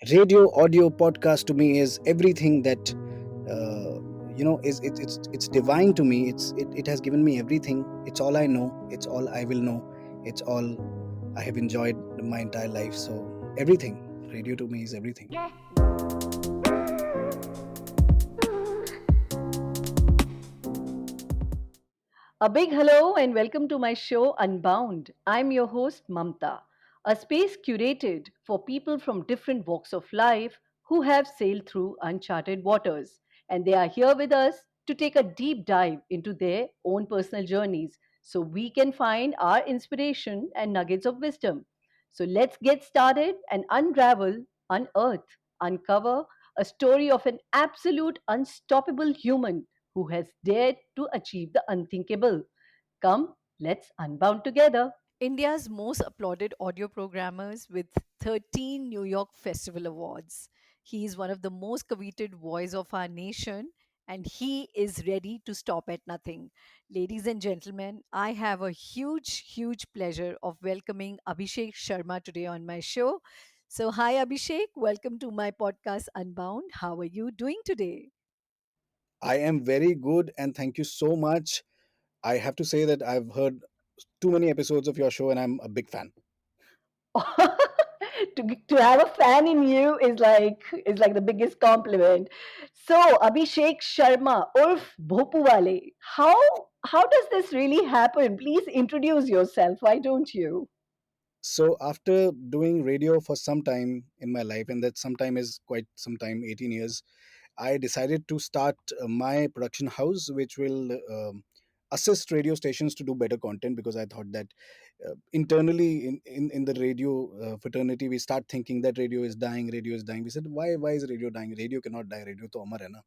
Radio, audio, podcast to me is everything that is it's divine to me. It has given me everything. It's all I know. It's all I will know. It's all I have enjoyed my entire life. So everything. Radio to me is everything. A big hello and welcome to my show Unbound. I'm your host Mamta, a space curated for people from different walks of life who have sailed through uncharted waters. And they are here with us to take a deep dive into their own personal journeys so we can find our inspiration and nuggets of wisdom. So let's get started and unravel, unearth, uncover a story of an absolute unstoppable human who has dared to achieve the unthinkable. Come, let's unbound together. India's most applauded audio programmers with 13 New York Festival Awards. He is one of the most coveted voice of our nation and he is ready to stop at nothing. Ladies and gentlemen, I have a huge pleasure of welcoming Abhishek Sharrma today on my show. So hi Abhishek, welcome to my podcast Unbound. How are you doing today? I am very good and thank you so much. I have to say that I've heard too many episodes of your show and I'm a big fan. to have a fan in you is like the biggest compliment. So Abhishek Sharma Urf Bhopuwale, how does this really happen? Please introduce yourself. Why don't you? So after doing radio for some time in my life, and that some time is quite some time, 18 years, I decided to start my production house, which will assist radio stations to do better content because I thought that internally in the radio fraternity, we start thinking that radio is dying, radio is dying. We said, why is radio dying? Radio cannot die, radio to amar hai na.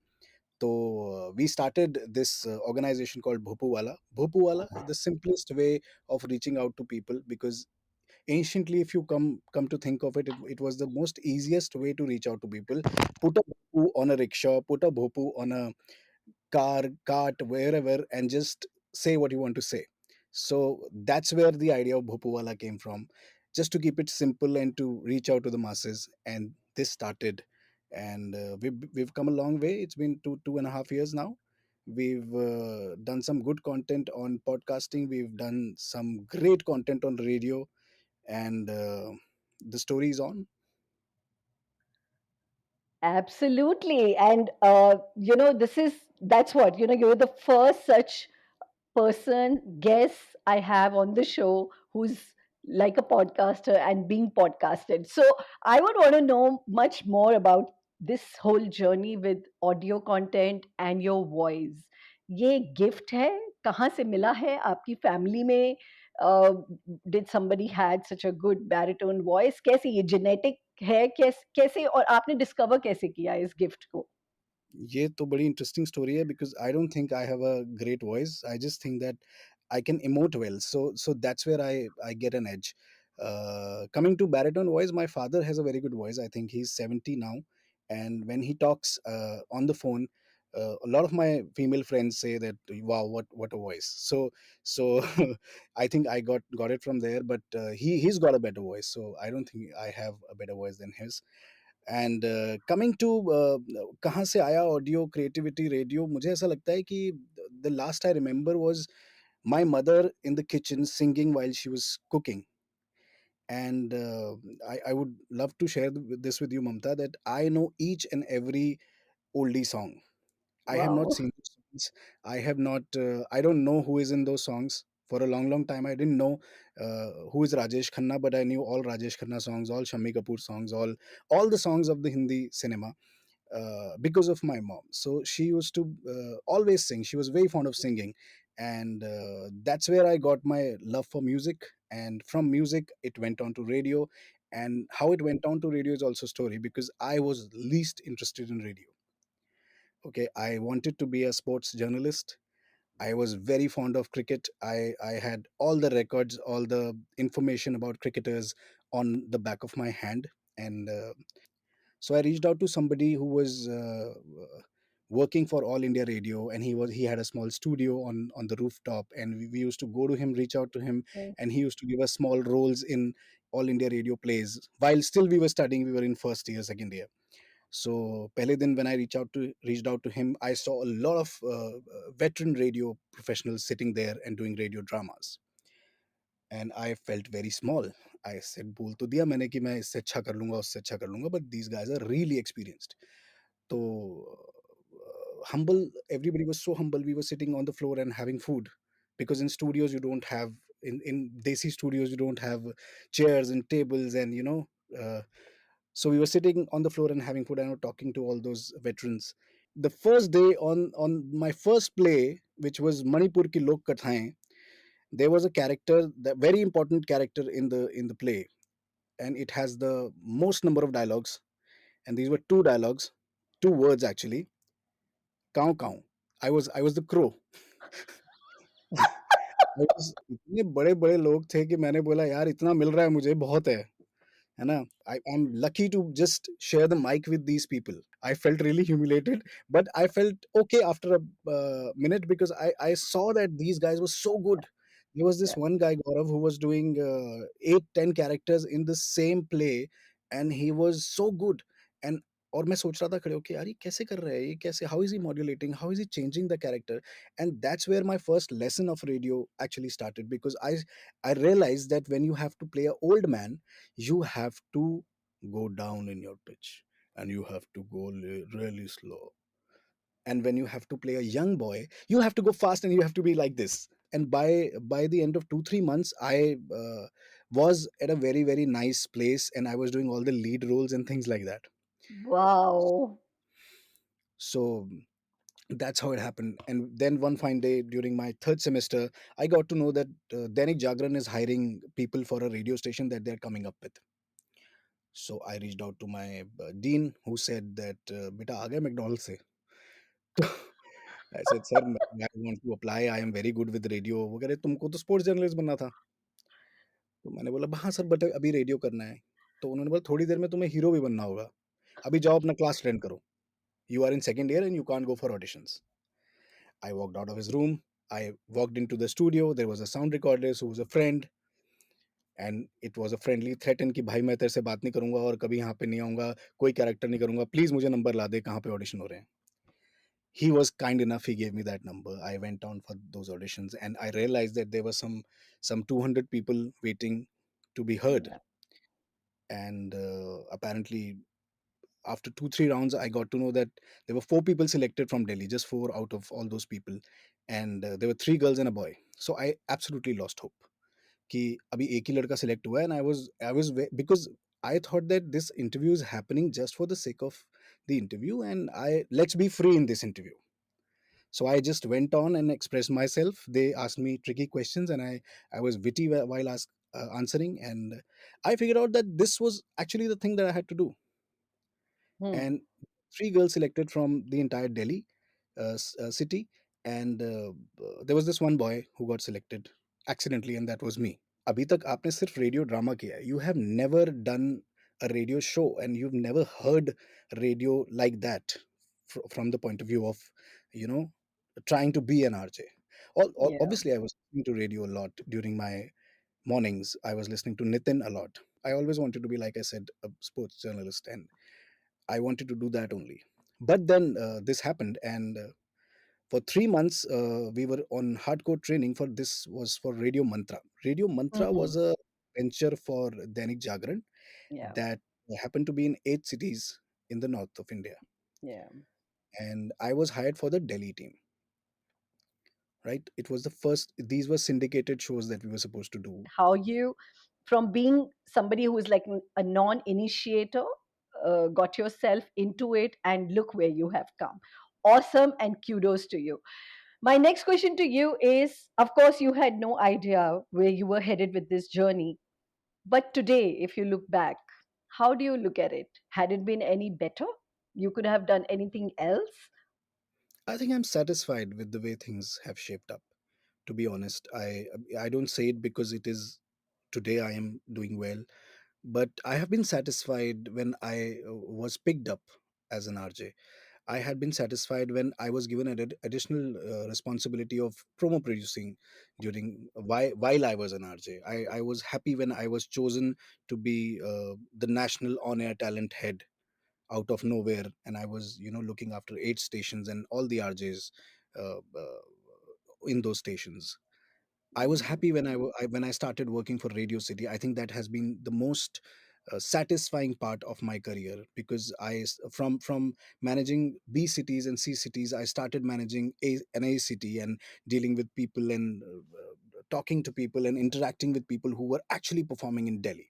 So we started this organization called Bhopuwala. Bhopuwala is the simplest way of reaching out to people because anciently if you come to think of it, it was the most easiest way to reach out to people. Put a bhopu on a rickshaw, put a bhopu on a car, cart, wherever, and just say what you want to say. So that's where the idea of bhopuwala came from, just to keep it simple and to reach out to the masses. And this started, and we've come a long way. It's been 2.5 years now. We've done some good content on podcasting, we've done some great content on radio, and the story is on. Absolutely. And this is that's what, you're the first such person, guest I have on the show who's like a podcaster and being podcasted. So I would want to know much more about this whole journey with audio content and your voice. ये gift है, कहाँ से मिला है आपकी family में? Did somebody had such a good baritone voice? कैसे ये जेनेटिक है? कैसे और आपने डिस्कवर कैसे किया इस गिफ्ट को? ये तो बड़ी इंटरेस्टिंग स्टोरी है because I don't think I have a great voice. I just think that I can emote well. So that's where I get an edge. Coming to baritone voice, my father has a very good voice. I think he's 70 now, and when he talks on the phone, a lot of my female friends say that wow, what a voice. So I think I got it from there. But he's got a better voice, so I don't think I have a better voice than his. And coming to कहाँ से आया audio creativity radio, मुझे ऐसा लगता है कि the last I remember was my mother in the kitchen singing while she was cooking. And I would love to share this with you, Mamta, that I know each and every oldie song. I have not Wow. seen those songs. I have not. I don't know who is in those songs. For a long time, I didn't know who is Rajesh Khanna, but I knew all Rajesh Khanna songs, all Shammi Kapoor songs, all the songs of the Hindi cinema because of my mom. So she used to always sing. She was very fond of singing, and that's where I got my love for music. And from music, it went on to radio. And how it went on to radio is also a story because I was least interested in radio. Okay, I wanted to be a sports journalist. I was very fond of cricket. I had all the records, all the information about cricketers on the back of my hand. And so I reached out to somebody who was working for All India Radio, and he had a small studio on the rooftop, and we used to go to him, reach out to him, and he used to give us small roles in all India radio plays. While still we were studying, we were in first year, second year. So pehle din when I reached out to him, I saw a lot of veteran radio professionals sitting there and doing radio dramas, and I felt very small. I said बोल तो दिया मैंने कि मैं इससे अच्छा कर लूंगा, उससे अच्छा कर लूंगा, but these guys are really experienced. So humble, everybody was so humble. We were sitting on the floor and having food, because in studios you don't have, in desi studios you don't have chairs and tables, and uh, so we were sitting on the floor and having food and were talking to all those veterans. The first day on my first play, which was Manipur ki Lok Kathaएं, there was a character, the very important character in the play, and it has the most number of dialogues, and these were two dialogues, two words actually. काव काव. I was the crow. इतने बड़े बड़े लोग थे कि मैंने बोला यार इतना मिल रहा है मुझे, बहुत है ना. I'm lucky to just share the mic with these people. I felt really humiliated, but I felt okay after a minute, because I saw that these guys were so good. There was this Yeah. one guy, Gaurav, who was doing 8-10 characters in the same play, and he was so good. And और मैं सोच रहा था खड़े होके, यार ये कैसे कर रहा है, ये कैसे, how is he modulating, how is he changing the character. And that's where my first lesson of radio actually started, because I realized that when you have to play a old man, you have to go down in your pitch, and you have to go really slow. And when you have to play a young boy, you have to go fast, and you have to be like this. And by the end of 2-3 months, I was at a very very nice place, and I was doing all the lead roles and things like that. Wow. So that's how it happened. And then one fine day during my third semester, I got to know that Dainik Jagran is hiring people for a radio station that they're coming up with. So I reached out to my dean, who said that beta aa gaya McDonald's se. I said, sir, I want to apply. I am very good with radio. वो कह रहे तुमको तो sports journalist बनना था. तो मैंने बोला हाँ सर, बट अभी रेडियो करना है. तो उन्होंने बोला थोड़ी देर में तुम्हें हीरो भी बनना होगा. अभी जाओ अपना क्लास अटेंड करो. You are in second year and you can't go for auditions. I walked out of his room. I walked into the studio. There was a sound recorder who was a friend, and it was a friendly threaten कि भाई मैं तेरे से बात नहीं करूंगा और कभी यहाँ पे नहीं आऊंगा, कोई कैरेक्टर नहीं करूंगा, प्लीज मुझे नंबर ला दे कहाँ पे ऑडिशन हो रहे हैं. He was kind enough, he gave me that number. I went on for those auditions, and I realized that there were some 200 people waiting to be heard. Yeah. And apparently after 2-3 rounds, I got to know that there were 4 people selected from Delhi, just 4 out of all those people. And there were 3 girls and a boy. So I absolutely lost hope कि अभी एक ही लड़का select हुआ है. And I was because I thought that this interview is happening just for the sake of the interview, and I let's be free in this interview. So I just went on and expressed myself. They asked me tricky questions, and I was witty while answering. And I figured out that this was actually the thing that I had to do. Hmm. And 3 girls selected from the entire Delhi city, and there was this one boy who got selected accidentally, and that was me. अभी तक आपने सिर्फ radio drama किया है. You have never done a radio show, and you've never heard radio like that, from the point of view of, you know trying to be an RJ. Yeah. Obviously, I was listening to radio a lot during my mornings. I was listening to Nitin a lot. I always wanted to be, like I said, a sports journalist, and I wanted to do that only. But then this happened, and for 3 months we were on hardcore training for this. Was for Radio Mantra. Radio Mantra Hmm. was a venture for Dainik Jagran Yeah. that happened to be in 8 cities in the north of India, Yeah. and I was hired for the Delhi team. Right, it was the first. These were syndicated shows that we were supposed to do. How you, from being somebody who is like a non-initiator, got yourself into it, and look where you have come. Awesome, and kudos to you. My next question to you is, of course, you had no idea where you were headed with this journey. But today, if you look back, how do you look at it? Had it been any better? You could have done anything else? I think I'm satisfied with the way things have shaped up. To be honest, I don't say it because it is today I am doing well, but I have been satisfied when I was picked up as an RJ. I had been satisfied when I was given an additional responsibility of promo producing during while I was an RJ. I was happy when I was chosen to be the national on-air talent head out of nowhere, and I was, looking after 8 stations and all the RJs in those stations. I was happy when when I started working for Radio City. I think that has been the most satisfying part of my career, because from managing B cities and C cities, I started managing an A city and dealing with people and talking to people and interacting with people who were actually performing in Delhi.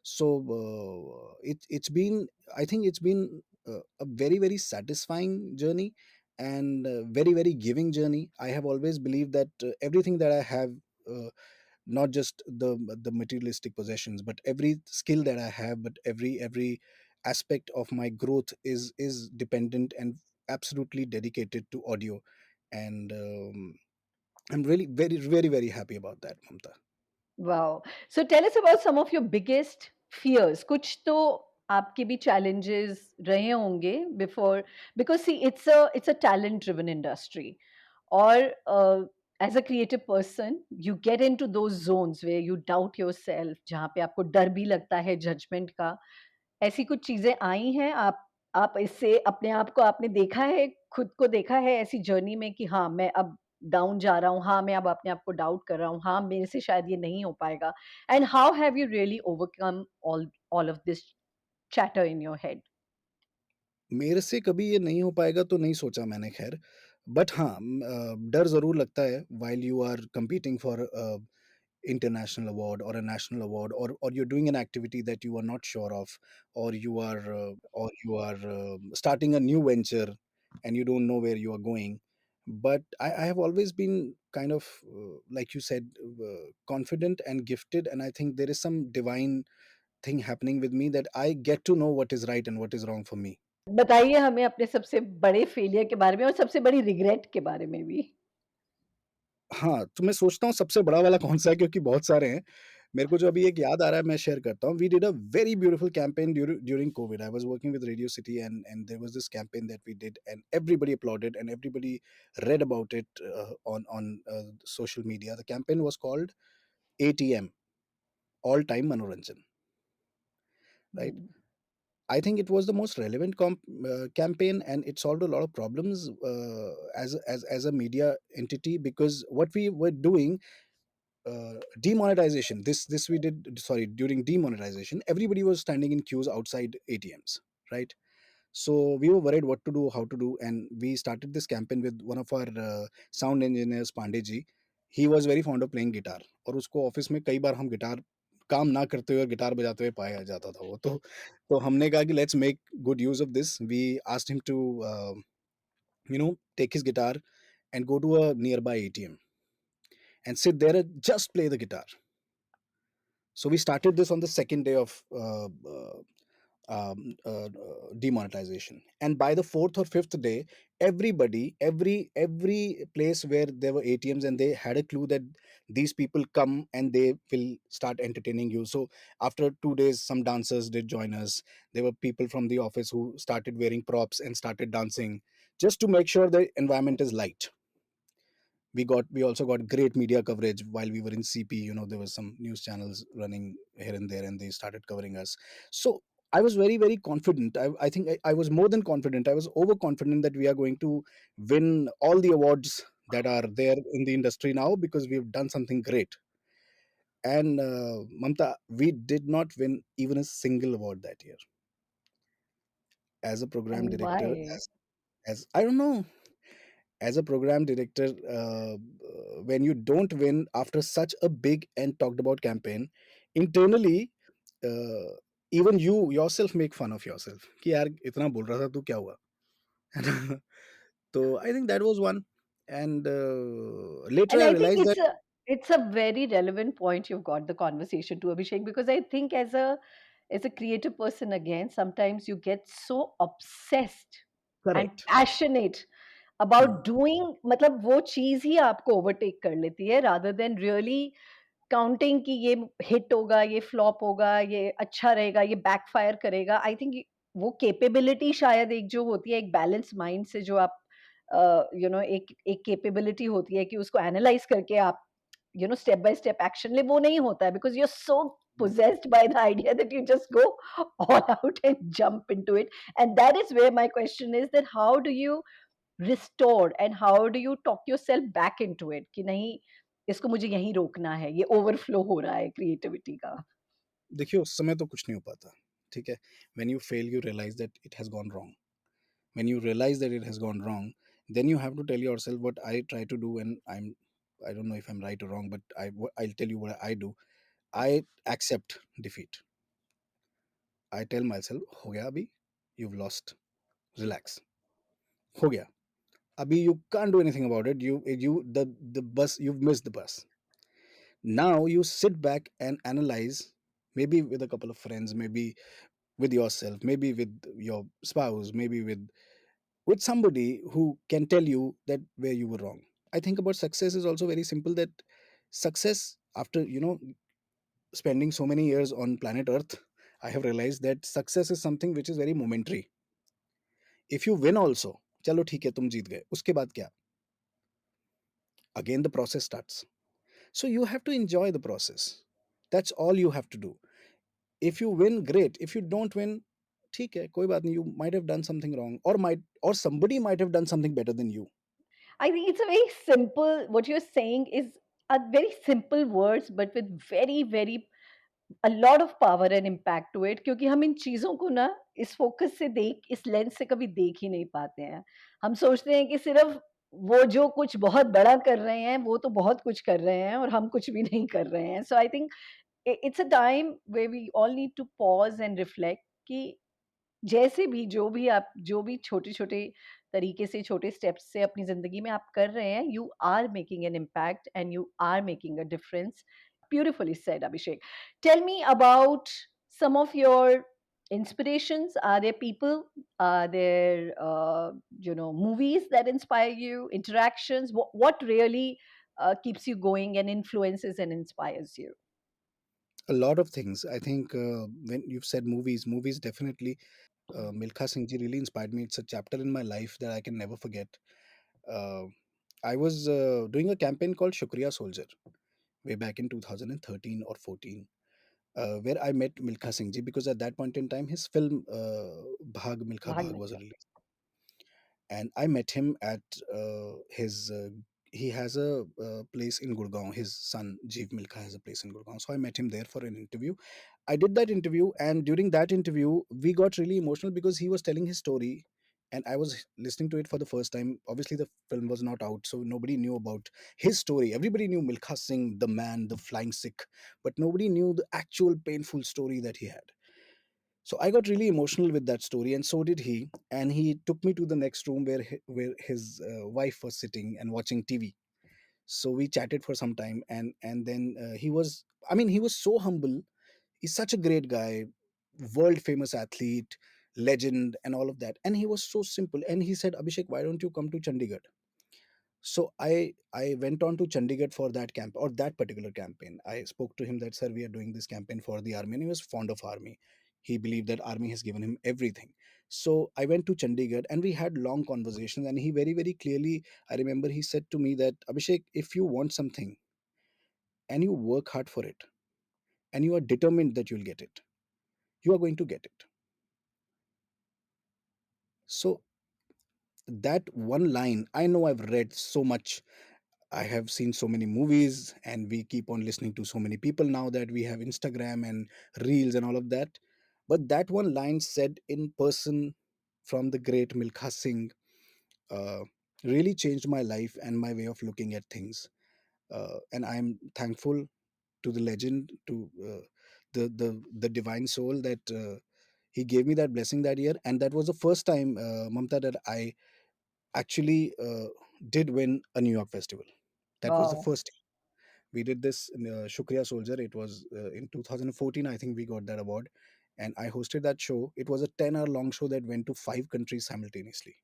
So it's been, I think it's been a very very satisfying journey, and very very giving journey. I have always believed that everything that I have, uh, not just the materialistic possessions, but every skill that I have, but every aspect of my growth is dependent and absolutely dedicated to audio. And I'm really very very very happy about that, Mamta. Wow. So tell us about some of your biggest fears. कुछ तो आपके भी challenges रहे होंगे before, because see, it's a talent driven industry. Or as a creative person, you get into those zones where you doubt yourself, जहाँ पे आपको डर भी लगता है judgment का. ऐसी कुछ चीजें आई हैं? आप इससे अपने आप को आपने देखा है, खुद को देखा है ऐसी जर्नी में कि हाँ, मैं अब डाउन जा रहा हूँ, हाँ, मैं अब अपने आप को डाउट कर रहा हूँ, हाँ, मेरे से शायद ये नहीं हो पाएगा, and how have you really overcome all of this chatter in your head? मेरे से कभी ये नहीं हो पाएगा तो नहीं सोचा मैंने, खैर। बट हाँ, डर ज़रूर लगता है while you are competing for international award or a national award, or you're doing an activity that you are not sure of, or you are starting a new venture and you don't know where you are going. But I have always been kind of, like you said, confident and gifted, and I think there is some divine thing happening with me that I get to know what is right and what is wrong for me. बताइए हमें अपने सबसे बड़े failure के बारे में और सबसे बड़ी रिग्रेट के बारे में भी। हाँ, तो मैं सोचता हूँ सबसे बड़ा वाला कौन-सा है, क्योंकि बहुत सारे हैं। मेरे को जो अभी एक याद आ रहा है, मैं शेयर करता हूँ। We did a very beautiful campaign during Covid. I was working with Radio City, and there was this campaign that we did, and everybody uploaded and everybody read about it on social media. The campaign was called ATM, All Time Manoranjan, right? Hmm. I think it was the most relevant campaign, and it solved a lot of problems as a media entity, because what we were doing, demonetization, this we did, sorry, during demonetization, everybody was standing in queues outside ATMs, right? So we were worried what to do, how to do, and we started this campaign with one of our sound engineers, Pandey ji. He was very fond of playing guitar, और उसको office में कई बार हम guitar काम ना करते हुए guitar बजाते हुए पाया जाता था वो। तो हमने कहा कि let's make good use of this. We asked him to take his guitar and go to a nearby ATM and sit there and just play the guitar. So we started this on the second day of demonetization, and by the fourth or fifth day, everybody, every place where there were ATMs, and they had a clue that these people come and they will start entertaining you. So after 2 days, some dancers did join us. There were people from the office who started wearing props and started dancing, just to make sure the environment is light. We also got great media coverage while we were in CP. There was some news channels running here and there, and they started covering us. So I was very very confident. I think I was more than confident. I was overconfident that we are going to win all the awards that are there in the industry now, because we've done something great. And Mamta, we did not win even a single award that year. As a program and director, why? as I don't know, as a program director, when you don't win after such a big and talked about campaign, internally, uh, even you yourself make fun of yourself कि यार इतना बोल रहा था तू क्या हुआ है ना? तो I think that was one. And later And I I think realized that, it's a very relevant point you've got the conversation to, Abhishek, because I think as a creative person, again, sometimes you get so obsessed and correct. passionate about Hmm. doing, मतलब वो चीज ही आपको overtake कर लेती है, rather than really counting कि ये hit होगा, ये फ्लॉप होगा, ये अच्छा रहेगा, ये बैकफायर करेगा। आई थिंक वो कैपेबिलिटी शायद एक जो होती है, एक बैलेंस माइंड से जो आप एक एक कैपेबिलिटी होती है कि उसको एनालाइज करके आप स्टेप बाय स्टेप एक्शन ले, वो नहीं होता है because you are so possessed by the idea that you just go all out and jump into it. And that is where my question is, that how do you restore and how do you talk yourself back into it कि नहीं, इसको मुझे यहीं रोकना है, ये overflow हो रहा है क्रिएटिविटी का. देखिए उस समय तो कुछ नहीं हो पाता, ठीक है? When you fail you realize that it has gone wrong. When you realize that it has gone wrong, then you have to tell yourself what I try to do. And I don't know if I'm right or wrong, but I'll tell you what I do. I accept defeat. I tell myself, हो गया अभी, you've lost, relax, हो गया अभी, you can't do anything about it. The bus, you've missed the bus. Now you sit back and analyze, maybe with a couple of friends, maybe with yourself, maybe with your spouse, maybe with somebody who can tell you that where you were wrong. I think about success is also very simple, that success, after spending so many years on planet earth, I have realized that success is something which is very momentary. If you win also, चलो ठीक है तुम जीत गए, उसके बाद क्या? Again the process starts. So you have to enjoy the process. That's all you have to do. If you win, great. If you don't win, ठीक है, कोई बात नहीं, you might have done something wrong, or somebody might have done something better than you. I think it's a very simple, what you're saying is a very simple words, but with very, very a lot of power and impact to it, क्योंकि हम इन चीज़ों को ना इस focus से देख, इस lens से कभी देख ही नहीं पाते हैं. हम सोचते हैं कि सिर्फ वो जो कुछ बहुत बड़ा कर रहे हैं, वो तो बहुत कुछ कर रहे हैं और हम कुछ भी नहीं कर रहे हैं. So I think it's a time where we all need to pause and reflect कि जैसे भी जो भी छोटे-छोटे तरीके से, छोटे स्टेप्स से अपनी ज़िंदगी में आप कर रहे हैं, you are making an impact and you are making a difference. Beautifully said, Abhishek. Tell me about some of your inspirations. Are there people, are there, movies that inspire you, interactions? What really keeps you going and influences and inspires you? A lot of things. I think when you've said movies definitely. Milkha Singh ji really inspired me. It's a chapter in my life that I can never forget. Uh, I was doing a campaign called Shukriya Soldier way back in 2013 or 14, where I met Milkha Singh ji, because at that point in time his film Bhag Milkha भाग Bhag was Milkha. released, and I met him at his. He has a place in Gurgaon. His son Jeev Milkha has a place in Gurgaon. So I met him there for an interview. I did that interview, and during that interview, we got really emotional because he was telling his story, and I was listening to it for the first time. Obviously, the film was not out, so nobody knew about his story. Everybody knew Milkha Singh, the man, the flying Sikh, but nobody knew the actual painful story that he had. So I got really emotional with that story, and so did he. And he took me to the next room where his wife was sitting and watching TV. So we chatted for some time, and then he was. I mean, he was so humble. He's such a great guy, world famous athlete, legend, and all of that. And he was so simple. And he said, Abhishek, why don't you come to Chandigarh? So I went on to Chandigarh for that camp, or that particular campaign. I spoke to him that, sir, we are doing this campaign for the army, and he was fond of army. He believed that army has given him everything. So I went to Chandigarh and we had long conversations, and he very, very clearly, I remember he said to me that, Abhishek, if you want something and you work hard for it and you are determined that you'll get it, you are going to get it. So that one line, I know I've read so much, I have seen so many movies, and we keep on listening to so many people now that we have Instagram and reels and all of that. But that one line said in person from the great Milkha Singh uh, really changed my life and my way of looking at things. And I'm thankful to the legend, to the divine soul that he gave me that blessing that year. And that was the first time, Mamta, that I actually did win a New York festival. That was the Wow. first. We did this in Shukriya Soldier. It was in 2014, I think we got that award. And I hosted that show. It was a 10-hour long show that went to 5 countries simultaneously.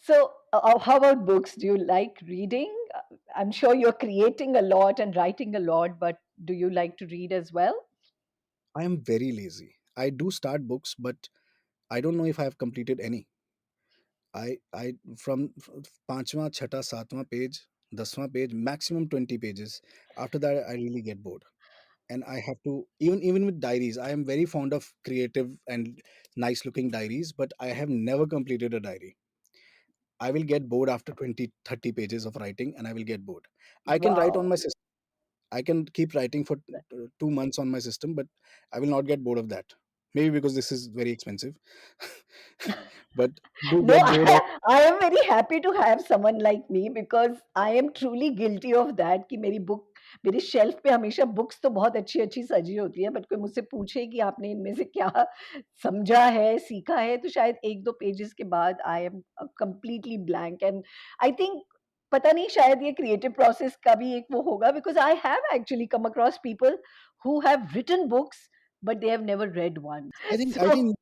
So, how about books? Do you like reading? I'm sure you're creating a lot and writing a lot, but do you like to read as well? I am very lazy. I do start books, but I don't know if I have completed any. I from पांचवा छठा सातवां page, 10वां page, maximum 20 pages. After that, I really get bored, and I have to, even with diaries. I am very fond of creative and nice looking diaries, but I have never completed a diary. I will get bored after 20, 30 pages of writing, and I will get bored. I can write on Wow. my system. I can keep writing for 2 months on my system, but I will not get bored of that. Maybe because this is very expensive, but do No, get bored of. I am very happy to have someone like me because I am truly guilty of that कि मेरी book मेरी shelf पे हमेशा books तो बहुत अच्छी अच्छी सजी होती है बट कोई मुझसे पूछे कि आपने इनमें से क्या समझा है सीखा है तो शायद एक दो पेजेस के बाद I am completely blank and I think पता नहीं शायद ये क्रिएटिव प्रोसेस का भी एक वो होगा because I have actually come across people who have written books but they have never read one. I So think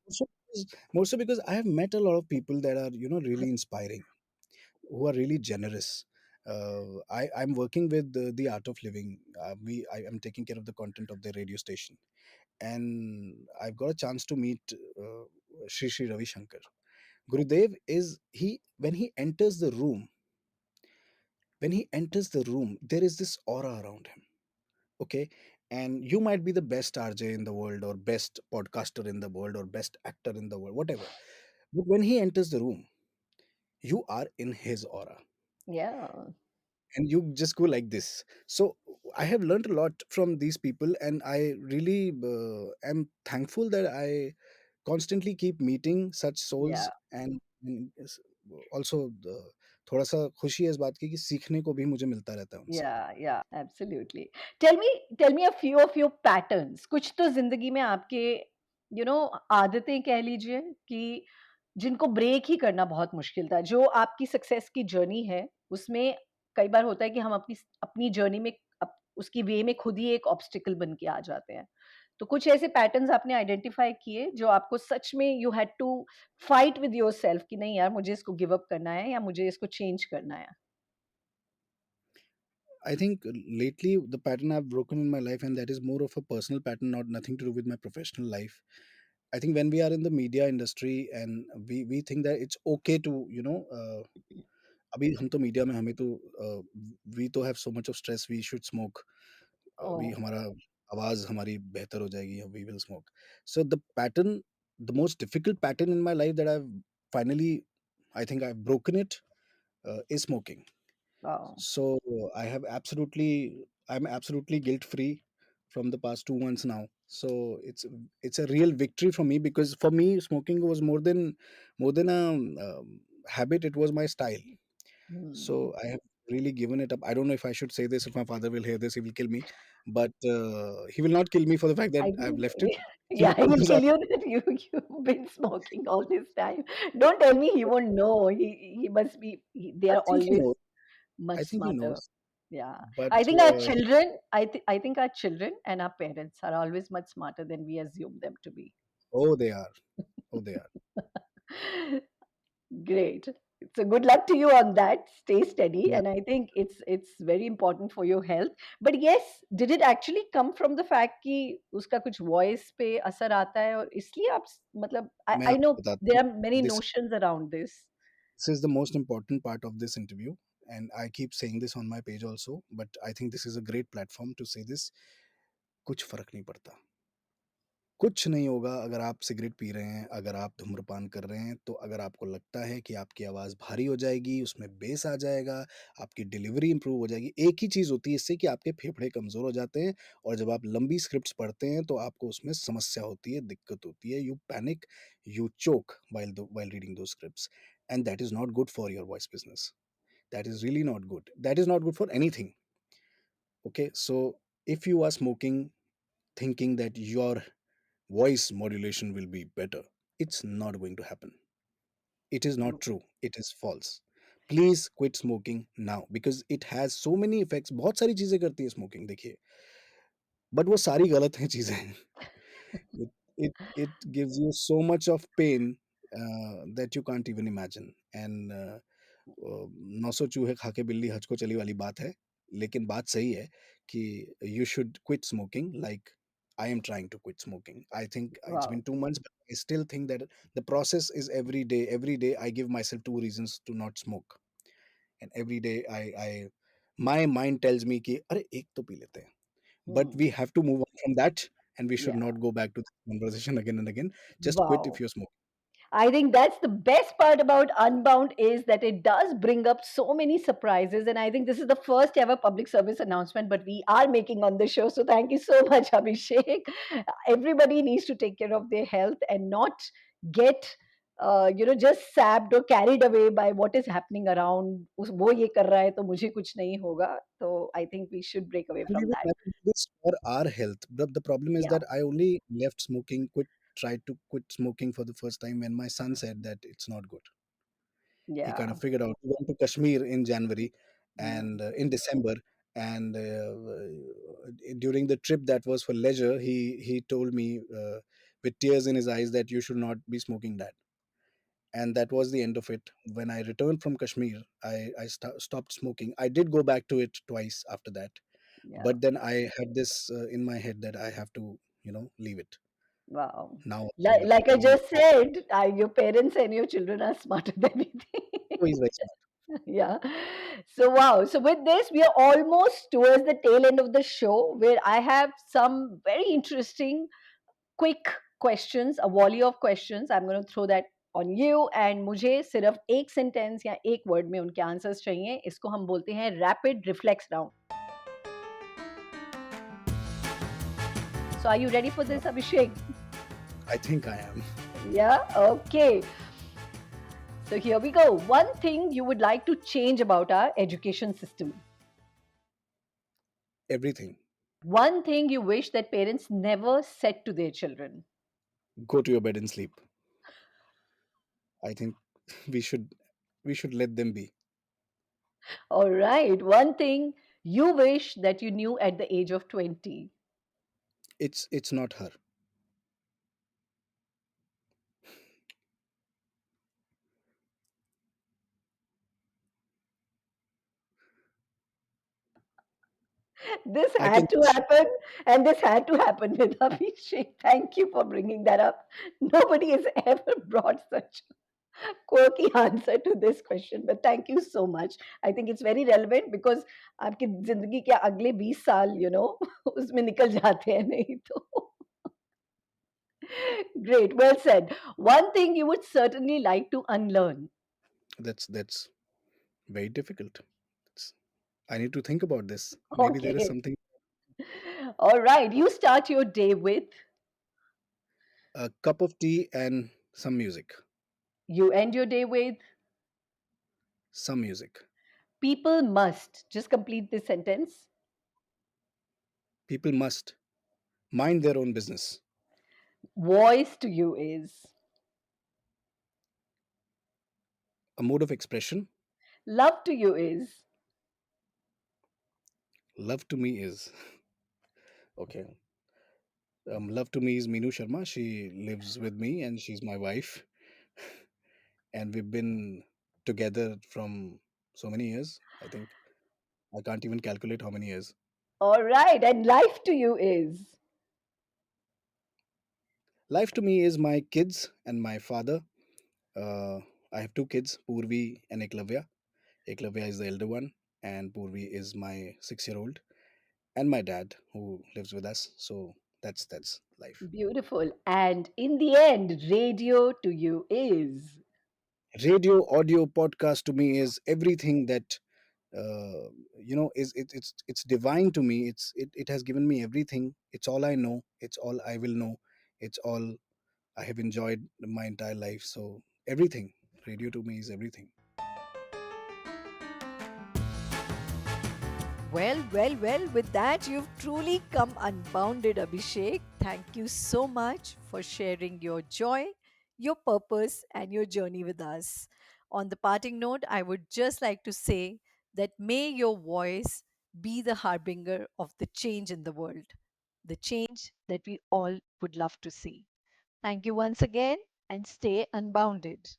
more so because I have met a lot of people that are, really inspiring, who are really generous. I'm working with the Art of Living. I am taking care of the content of the radio station, and I've got a chance to meet Shri Ravi Shankar. Gurudev is he when he enters the room. When he enters the room, there is this aura around him. Okay, and you might be the best RJ in the world, or best podcaster in the world, or best actor in the world, whatever. But when he enters the room, you are in his aura, yeah, and you just go like this. So I have learned a lot from these people, and I really am thankful that I constantly keep meeting such yeah. souls, and also थोड़ा सा खुशी है इस बात की कि सीखने को भी मुझे मिलता रहता है उनसे. Yeah, yeah, absolutely. Tell me a few of your patterns. कुछ तो ज़िंदगी में आपके आदतें कह लीजिए कि जिनको ब्रेक ही करना बहुत मुश्किल था। जो आपकी सक्सेस की जर्नी है, उसमें कई बार होता है कि हम अपनी अपनी जर्नी में उसकी वे में खुद ही एक ऑब्स्टिकल बन के आ जाते हैं। तो कुछ ऐसे पैटर्न्स आपने आइडेंटिफाई किए जो आपको सच में you had to fight with yourself कि नहीं यार मुझे इसको गिव अप करना है या मुझे इसको चेंज करना है? I think lately the pattern I've broken in my life, and that is more of a personal pattern, not nothing to do with my professional life. I think when we are in the media industry, and we think that it's okay to, अभी हम तो media में, हमें तो we तो have so much of stress, we should smoke, अभी oh! हमारा आवाज हमारी बेहतर हो जाएगी, we will smoke. So the pattern, the most difficult pattern in my life that I finally, I think I broken it, is smoking. Wow! So I'm absolutely guilt free from the past 2 months now. So it's a real victory for me, because for me smoking was more than a habit. It was my style. Hmm. So I have really given it up. I don't know if I should say this. If my father will hear this, he will kill me. But he will not kill me for the fact that I I've think, left it. He yeah, will he kill will because I, kill you that you've been smoking all this time. Don't tell me he won't know. He must be. They I are think he always knows. much I think he smarter. knows. Yeah, But I think our children. I think our children and our parents are always much smarter than we assume them to be. oh, they are. Oh, they are. Great. So good luck to you on that. Stay steady, Yeah. and I think it's very important for your health. But yes, did it actually come from the fact कि उसका कुछ voice पे असर आता है और इसलिए आप मतलब मैं I know आपको बताता there हूँ. are many This notions around this. this is the most important part of this interview, and I keep saying this on my page also, but I think this is a great platform to say this. कुछ फर्क नहीं पड़ता. कुछ नहीं होगा अगर आप cigarette P रहे हैं, अगर आप धूम्रपान कर रहे हैं, तो अगर आपको लगता है कि आपकी आवाज़ भारी हो जाएगी, उसमें बेस आ जाएगा, आपकी डिलीवरी इंप्रूव हो जाएगी, एक ही चीज़ होती है इससे कि आपके फेफड़े कमज़ोर हो जाते हैं, और जब आप लंबी स्क्रिप्ट्स पढ़ते हैं, तो आपको उसमें समस्या होती है, दिक्कत होती है, you panic, you choke while reading those scripts, and that is not good for your voice business. That is really not good. That is not good for anything. Okay, so if you are smoking, thinking that your voice modulation will be better, it's not going to happen. It is not true. It is false. Please quit smoking now, because it has so many effects. बहुत सारी चीजें करती है smoking, देखिए, but वो सारी गलत हैं चीजें. It gives you so much of pain that you can't even imagine. And 900 चूहे खा के बिल्ली हज को चली वाली बात है, लेकिन बात सही है कि you should quit smoking. Like I am trying to quit smoking. I think it's been Wow. 2 months, but I still think that the process is every day. Every day I give myself two reasons to not smoke, and every day I my mind tells me कि अरे एक तो P लेते हैं. But Hmm. we have to move on from that, and we should Yeah. not go back to the conversation again and again. Just quit if Wow. you smoke. I think that's the best part about Unbound is that it does bring up so many surprises. And I think this is the first ever public service announcement, but we are making on the show. So thank you so much, Abhishek. Everybody needs to take care of their health and not get just sapped or carried away by what is happening around. वो ये कर रहा है तो मुझे कुछ नहीं होगा. So I think we should break away And we from will that. never do this for our health. The problem is Yeah. that I only left smoking, tried to quit smoking for the first time when my son said that it's not good. He kind Yeah. of figured out. He went to Kashmir in January and Mm. in December, and during the trip that was for leisure, he told me with tears in his eyes that you should not be smoking that. And that was the end of it. When I returned from Kashmir, I stopped smoking. I did go back to it twice after that, Yeah. but then I had this in my head that I have to, leave it Wow. now. Like I Now, just said, your parents and your children are smarter than anything. oh, he's very smart. Yeah. So, wow. So, with this, we are almost towards the tail end of the show where I have some very interesting, quick questions, a volley of questions. I'm going to throw that on you. And मुझे सिर्फ एक sentence या एक word में उनके answers चाहिए. इसको हम बोलते हैं rapid reflex round. So, are you ready for Uh, this, Abhishek? I think I am. Yeah. Okay. So here we go. One thing you would like to change about our education system. Everything. One thing you wish that parents never said to their children. Go to your bed and sleep. I think we should we should let them be. All right. One thing you wish that you knew at the age of 20. It's not her. This I can had to happen, and this had to happen with Abhishek. Thank you for bringing that up. Nobody has ever brought such quirky answer to this question, but thank you so much. I think it's very relevant because आपकी जिंदगी के अगले 20 साल उसमें निकल जाते हैं नहीं तो. Great, well said. One thing you would certainly like to unlearn. that's very difficult. It's, I need to think about this. Maybe there is Okay. something. All right, you start your day with, A cup of tea and some music. you end your day with, Some music. people must. Just complete this sentence. People must mind their own business. Voice to you is, A mode of expression. love to you is, Love to me is okay. Love to me is Meenu Sharma. She lives with me and she's my wife, and we've been together from so many years. I think I can't even calculate how many years. all right, and life to you is. Life to me is my kids and my father. Uh, I have two kids, Purvi and Eklavya. Eklavya is the elder one, and Purvi is my 6 year old, and my dad who lives with us. So that's life. Beautiful. And in the end, radio to you is. Radio, audio, podcast to me is everything that is it's divine to me. It has given me everything. It's all I know. It's all I will know. It's all I have enjoyed my entire life. So everything. Radio to me is everything. Well, with that, you've truly come unbounded, Abhishek. Thank you so much for sharing your joy, your purpose, and your journey with us. On the parting note, I would just like to say that may your voice be the harbinger of the change in the world, the change that we all would love to see. Thank you once again and stay unbounded.